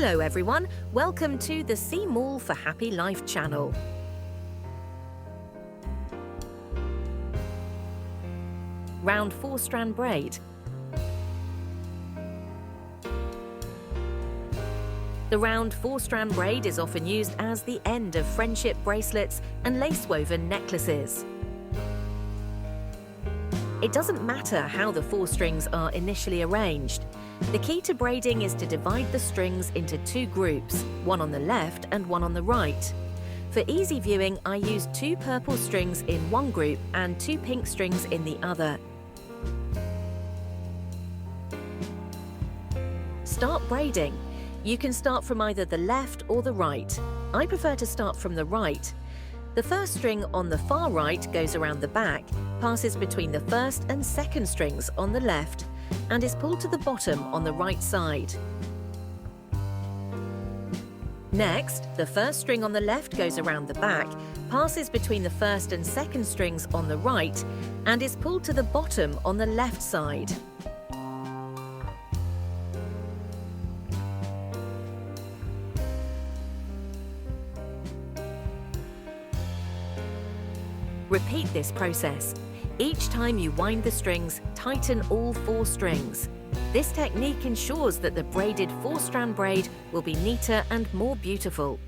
Hello everyone, welcome to the See More for Happy Life channel. Round four-strand braid. The round four-strand braid is often used as the end of friendship bracelets and lace-woven necklaces. It doesn't matter how the four strings are initially arranged. The key to braiding is to divide the strings into two groups, one on the left and one on the right. For easy viewing, I used two purple strings in one group and two pink strings in the other. Start braiding. You can start from either the left or the right. I prefer to start from the right. The first string on the far right goes around the back, passes between the first and second strings on the left, and is pulled to the bottom on the right side. Next, the first string on the left goes around the back, passes between the first and second strings on the right, and is pulled to the bottom on the left side. Repeat this process. Each time you wind the strings, tighten all four strings. This technique ensures that the braided four-strand braid will be neater and more beautiful.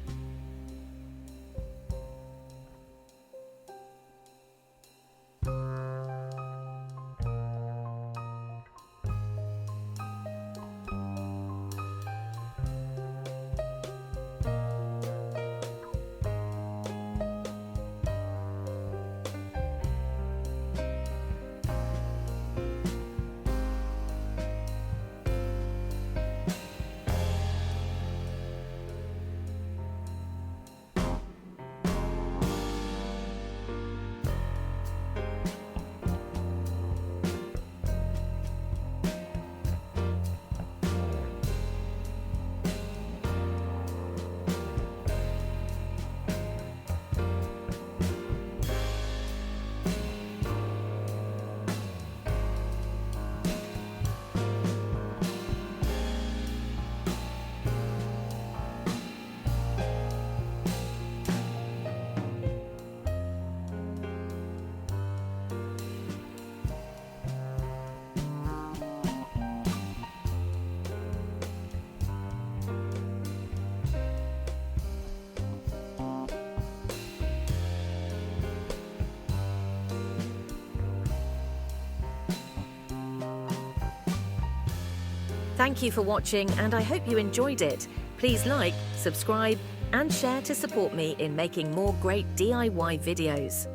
Thank you for watching, and I hope you enjoyed it. Please like, subscribe, and share to support me in making more great DIY videos.